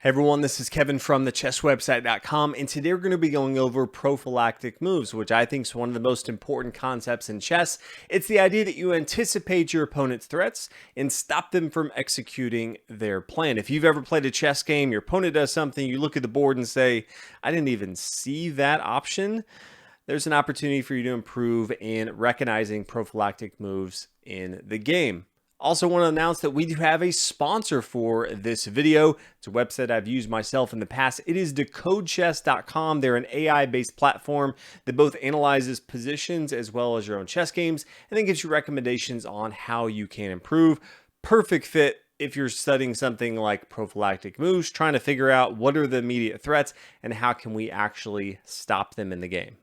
Hey everyone, this is Kevin from thechesswebsite.com, and today we're going to be going over prophylactic moves, which I think is one of the most important concepts in chess. It's the idea that you anticipate your opponent's threats and stop them from executing their plan. If you've ever played a chess game, your opponent does something, you look at the board and say, I didn't even see that option. There's an opportunity for you to improve in recognizing prophylactic moves in the game. Also want to announce that we do have a sponsor for this video. It's a website I've used myself in the past. It is DecodeChess.com. They're an AI-based platform that both analyzes positions as well as your own chess games, and then gives you recommendations on how you can improve. Perfect fit if you're studying something like prophylactic moves, trying to figure out what are the immediate threats and how can we actually stop them in the game.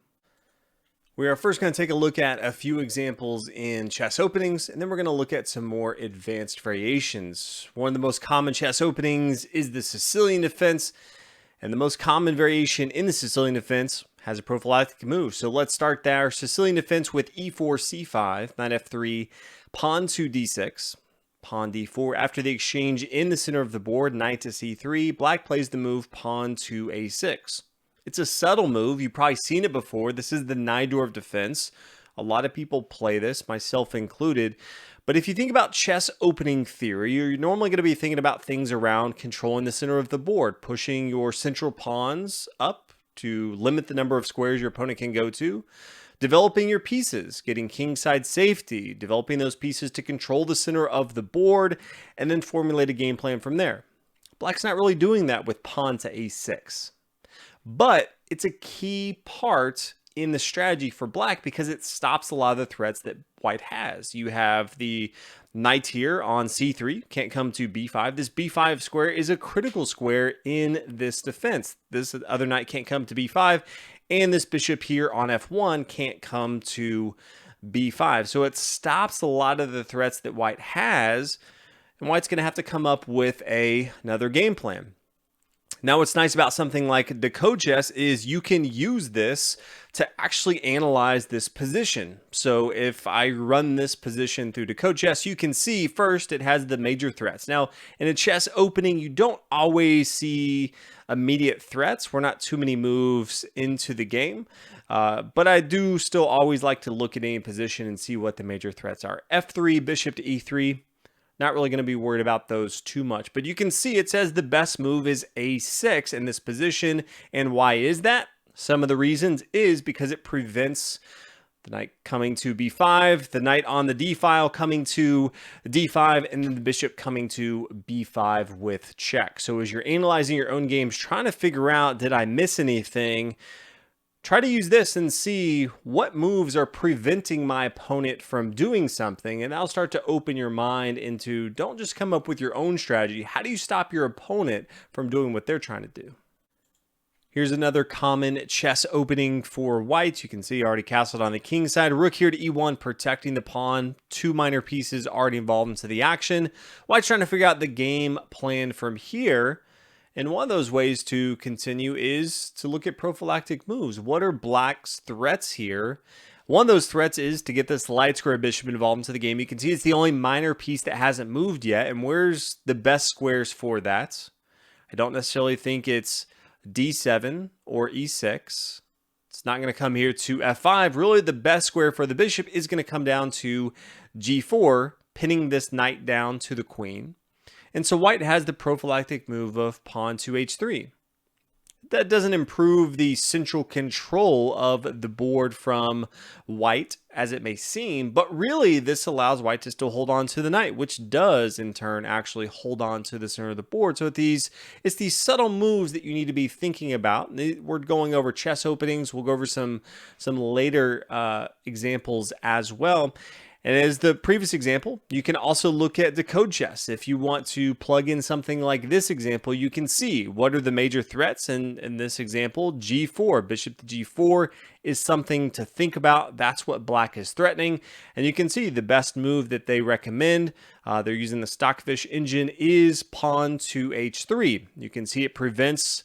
We are first going to take a look at a few examples in chess openings, and then we're going to look at some more advanced variations. One of the most common chess openings is the Sicilian Defense, and the most common variation in the Sicilian Defense has a prophylactic move. So let's start there. Sicilian Defense with e4, c5, knight f3, pawn to d6, pawn d4. After the exchange in the center of the board, knight to c3, black plays the move pawn to a6. It's a subtle move. You've probably seen it before. This is the Najdorf defense. A lot of people play this, myself included. But if you think about chess opening theory, you're normally going to be thinking about things around controlling the center of the board, pushing your central pawns up to limit the number of squares your opponent can go to, developing your pieces, getting kingside safety, developing those pieces to control the center of the board, and then formulate a game plan from there. Black's not really doing that with pawn to a6. But it's a key part in the strategy for black because it stops a lot of the threats that white has. You have the knight here on c3, can't come to b5. This b5 square is a critical square in this defense. This other knight can't come to b5, and this bishop here on f1 can't come to b5. So it stops a lot of the threats that white has, and white's going to have to come up with another game plan. Now, what's nice about something like DecodeChess is you can use this to actually analyze this position. So if I run this position through DecodeChess, you can see first it has the major threats. Now, in a chess opening, you don't always see immediate threats. We're not too many moves into the game, but I do still always like to look at any position and see what the major threats are. F3, bishop to E3. Not really going to be worried about those too much, but you can see it says the best move is a6 in this position. And why is that? Some of the reasons is because it prevents the knight coming to b5, the knight on the d file coming to d5, and then the bishop coming to b5 with check. So as you're analyzing your own games, trying to figure out, did I miss anything? Try to use this and see what moves are preventing my opponent from doing something, and that'll start to open your mind into, don't just come up with your own strategy. How do you stop your opponent from doing what they're trying to do? Here's another common chess opening for white. You can see already castled on the king side. Rook here to e1, protecting the pawn. Two minor pieces already involved into the action. White's trying to figure out the game plan from here. And one of those ways to continue is to look at prophylactic moves. What are black's threats here? One of those threats is to get this light square bishop involved into the game. You can see it's the only minor piece that hasn't moved yet. And where's the best squares for that? I don't necessarily think it's d7 or e6. It's not going to come here to f5. Really, the best square for the bishop is going to come down to g4, pinning this knight down to the queen. And so white has the prophylactic move of pawn to h3. That doesn't improve the central control of the board from white as it may seem, but really this allows white to still hold on to the knight, which does in turn actually hold on to the center of the board. So it's these subtle moves that you need to be thinking about. We're going over chess openings. We'll go over some later examples as well. And as the previous example, you can also look at DecodeChess. If you want to plug in something like this example, you can see what are the major threats. And in this example, g4, bishop to g4 is something to think about. That's what black is threatening. And you can see the best move that they recommend, they're using the Stockfish engine, is pawn to h3. You can see it prevents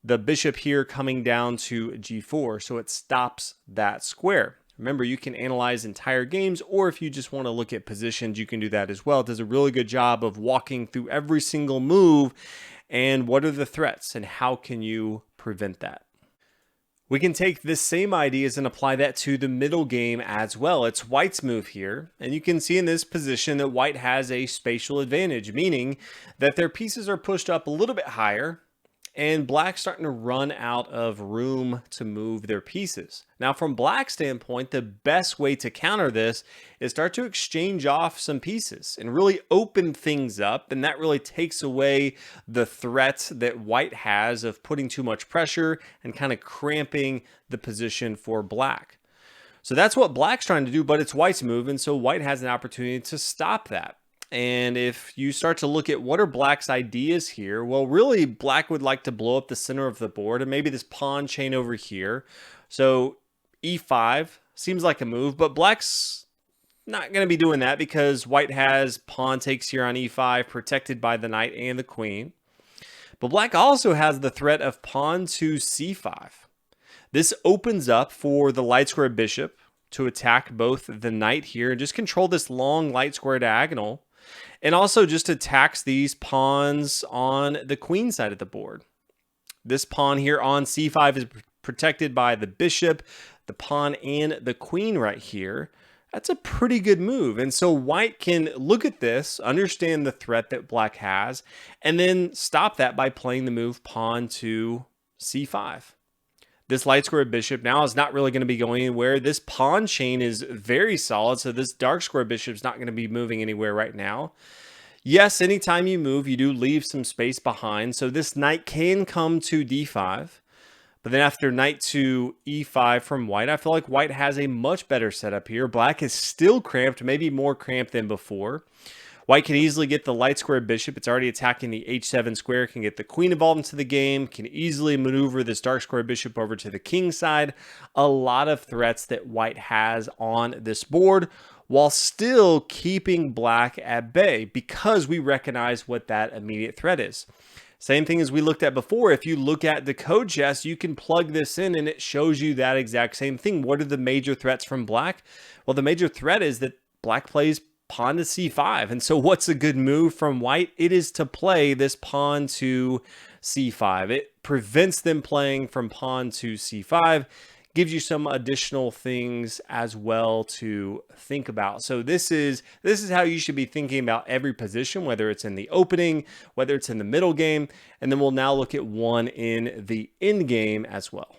the bishop here coming down to g4. So it stops that square. Remember, you can analyze entire games, or if you just want to look at positions, you can do that as well. It does a really good job of walking through every single move and what are the threats and how can you prevent that? We can take this same ideas and apply that to the middle game as well. It's white's move here, and you can see in this position that white has a spatial advantage, meaning that their pieces are pushed up a little bit higher, and black's starting to run out of room to move their pieces. Now, from black's standpoint, the best way to counter this is start to exchange off some pieces and really open things up, and that really takes away the threat that white has of putting too much pressure and kind of cramping the position for black. So that's what black's trying to do, but it's white's move, and so white has an opportunity to stop that. And if you start to look at what are black's ideas here, well, really black would like to blow up the center of the board and maybe this pawn chain over here. So e5 seems like a move, but black's not going to be doing that because white has pawn takes here on e5 protected by the knight and the queen. But black also has the threat of pawn to c5. This opens up for the light square bishop to attack both the knight here and just control this long light square diagonal. And also just attacks these pawns on the queen side of the board. This pawn here on c5 is protected by the bishop, the pawn, and the queen right here. That's a pretty good move. And so white can look at this, understand the threat that black has, and then stop that by playing the move pawn to c5. This light square bishop now is not really going to be going anywhere. This pawn chain is very solid, so this dark square bishop is not going to be moving anywhere right now. Yes, anytime you move, you do leave some space behind, so this knight can come to d5. But then after knight to e5 from white, I feel like white has a much better setup here. Black is still cramped, maybe more cramped than before. White can easily get the light square bishop. It's already attacking the h7 square, can get the queen involved into the game, can easily maneuver this dark square bishop over to the king side. A lot of threats that white has on this board while still keeping black at bay because we recognize what that immediate threat is. Same thing as we looked at before. If you look at DecodeChess, you can plug this in and it shows you that exact same thing. What are the major threats from black? Well, the major threat is that black plays pawn to c5. And so what's a good move from white? It is to play this pawn to c5. It prevents them playing from pawn to c5, gives you some additional things as well to think about. So this is how you should be thinking about every position, whether it's in the opening, whether it's in the middle game, and then we'll now look at one in the end game as well.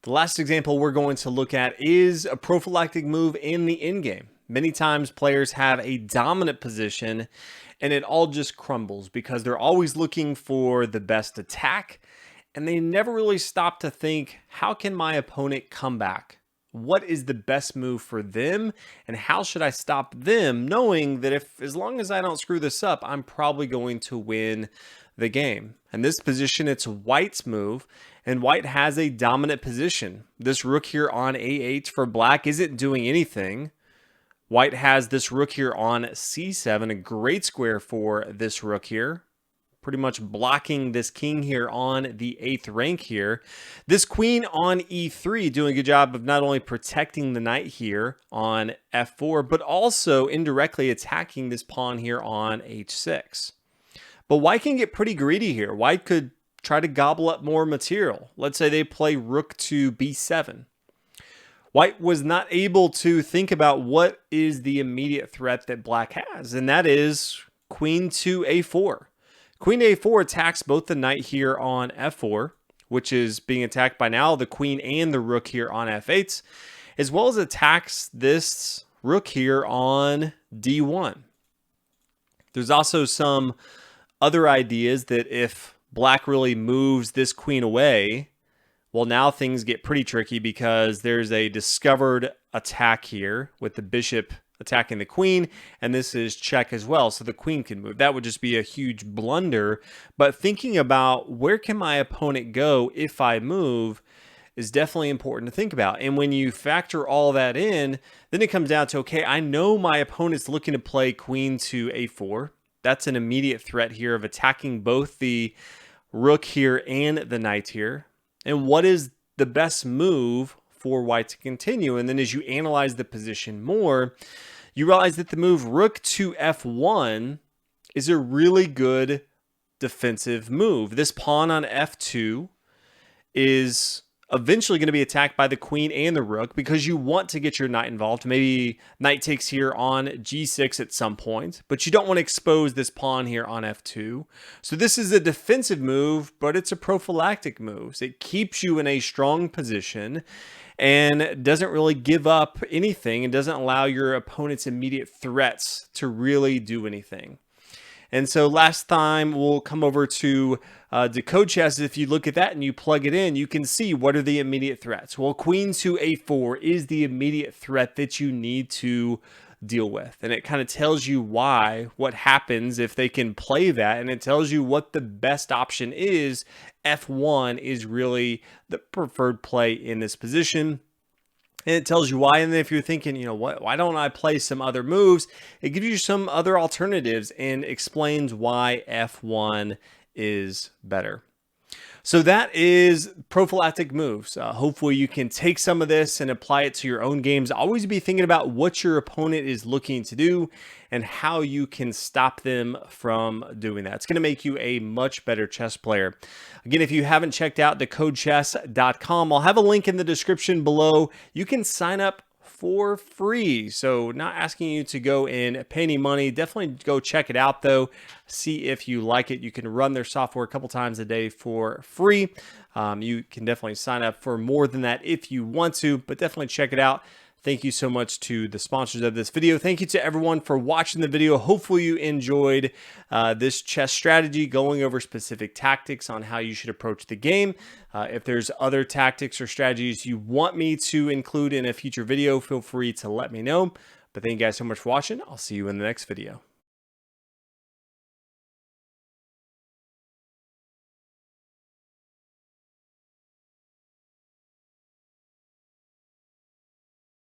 The last example we're going to look at is a prophylactic move in the end game. Many times players have a dominant position and it all just crumbles because they're always looking for the best attack and they never really stop to think, how can my opponent come back? What is the best move for them and how should I stop them, knowing that as long as I don't screw this up, I'm probably going to win the game. In this position, it's white's move, and white has a dominant position. This rook here on a8 for black isn't doing anything. White has this rook here on c7, a great square for this rook here, pretty much blocking this king here on the 8th rank here. This queen on e3 doing a good job of not only protecting the knight here on f4, but also indirectly attacking this pawn here on h6. But white can get pretty greedy here. White could try to gobble up more material. Let's say they play rook to b7. White was not able to think about what is the immediate threat that black has, and that is queen to a4. Queen to a4 attacks both the knight here on f4, which is being attacked by now the queen and the rook here on f8, as well as attacks this rook here on d1. There's also some other ideas that if black really moves this queen away, well, now things get pretty tricky because there's a discovered attack here with the bishop attacking the queen, and this is check as well, so the queen can move. That would just be a huge blunder, but thinking about where can my opponent go if I move is definitely important to think about. And when you factor all that in, then it comes down to, okay, I know my opponent's looking to play queen to a4. That's an immediate threat here of attacking both the rook here and the knight here. And what is the best move for white to continue? And then as you analyze the position more, you realize that the move rook to f1 is a really good defensive move. This pawn on f2 is eventually going to be attacked by the queen and the rook because you want to get your knight involved. Maybe knight takes here on g6 at some point, but you don't want to expose this pawn here on f2. So this is a defensive move, but it's a prophylactic move. So it keeps you in a strong position and doesn't really give up anything and doesn't allow your opponent's immediate threats to really do anything. And so last time we'll come over to DecodeChess. If you look at that and you plug it in, you can see what are the immediate threats. Well, queen to a4 is the immediate threat that you need to deal with. And it kind of tells you why, what happens if they can play that. And it tells you what the best option is. F1 is really the preferred play in this position. And it tells you why. And then if you're thinking, why don't I play some other moves? It gives you some other alternatives and explains why F1 is better. So that is prophylactic moves. Hopefully you can take some of this and apply it to your own games. Always be thinking about what your opponent is looking to do and how you can stop them from doing that. It's going to make you a much better chess player. Again, if you haven't checked out DecodeChess.com, I'll have a link in the description below. You can sign up for free. So not asking you to go and pay any money. Definitely go check it out though. See if you like it. You can run their software a couple times a day for free. You can definitely sign up for more than that if you want to, but definitely check it out. Thank you so much to the sponsors of this video. Thank you to everyone for watching the video. Hopefully you enjoyed this chess strategy, going over specific tactics on how you should approach the game. If there's other tactics or strategies you want me to include in a future video, feel free to let me know. But thank you guys so much for watching. I'll see you in the next video.